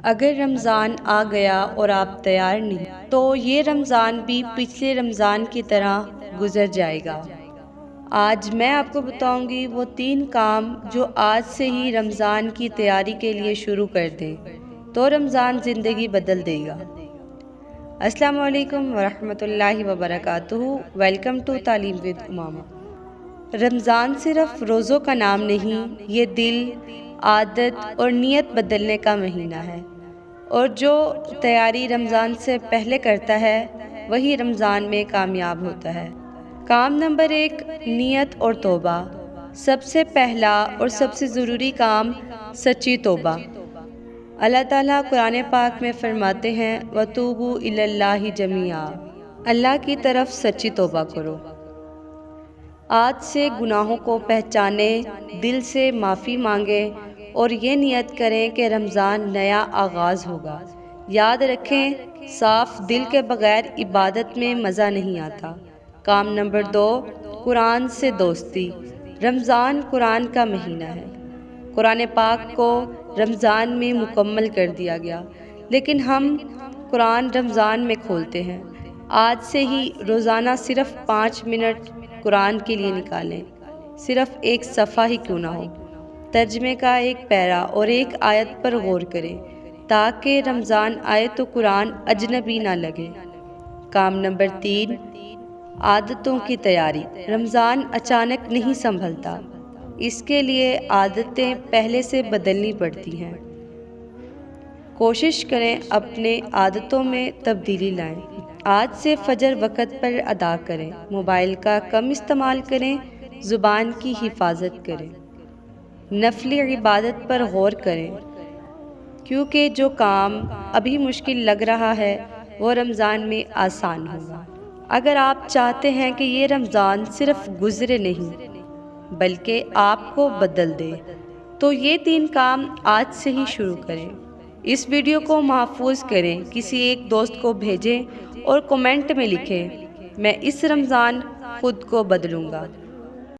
اگر رمضان آ گیا اور آپ تیار نہیں تو یہ رمضان بھی پچھلے رمضان کی طرح گزر جائے گا۔ آج میں آپ کو بتاؤں گی وہ 3 کام جو آج سے ہی رمضان کی تیاری کے لیے شروع کر دیں تو رمضان زندگی بدل دے گا۔ السلام علیکم ورحمۃ اللہ وبرکاتہ۔ ویلکم ٹو تعلیم ود امامہ۔ رمضان صرف روزوں کا نام نہیں، یہ دل، عادت اور نیت بدلنے کا مہینہ ہے، اور جو تیاری رمضان سے پہلے کرتا ہے وہی رمضان میں کامیاب ہوتا ہے۔ کام نمبر 1، نیت اور توبہ۔ سب سے پہلا اور سب سے ضروری کام سچی توبہ۔ اللہ تعالیٰ قرآن پاک میں فرماتے ہیں وَتُوبُوا إِلَى اللَّهِ جَمِيعًا، اللہ کی طرف سچی توبہ کرو۔ آج سے گناہوں کو پہچانیں، دل سے معافی مانگیں اور یہ نیت کریں کہ رمضان نیا آغاز ہوگا۔ یاد رکھیں، صاف دل کے بغیر عبادت میں مزہ نہیں آتا۔ کام نمبر 2، قرآن سے دوستی۔ رمضان قرآن کا مہینہ ہے۔ قرآن پاک کو رمضان میں مکمل کر دیا گیا، لیکن ہم قرآن رمضان میں کھولتے ہیں۔ آج سے ہی روزانہ صرف 5 منٹ قرآن کے لیے نکالیں، صرف ایک صفحہ ہی کیوں نہ ہو۔ ترجمے کا ایک پیرا اور ایک آیت پر غور کریں تاکہ رمضان آئے تو قرآن اجنبی نہ لگے۔ کام نمبر 3، عادتوں کی تیاری۔ رمضان اچانک نہیں سنبھلتا، اس کے لیے عادتیں پہلے سے بدلنی پڑتی ہیں۔ کوشش کریں اپنے عادتوں میں تبدیلی لائیں۔ آج سے فجر وقت پر ادا کریں، موبائل کا کم استعمال کریں، زبان کی حفاظت کریں، نفلی عبادت پر غور کریں، کیونکہ جو کام ابھی مشکل لگ رہا ہے وہ رمضان میں آسان ہوگا۔ اگر آپ چاہتے ہیں کہ یہ رمضان صرف گزرے نہیں بلکہ آپ کو بدل دے تو یہ 3 کام آج سے ہی شروع کریں۔ اس ویڈیو کو محفوظ کریں، کسی ایک دوست کو بھیجیں اور کمنٹ میں لکھیں میں اس رمضان خود کو بدلوں گا۔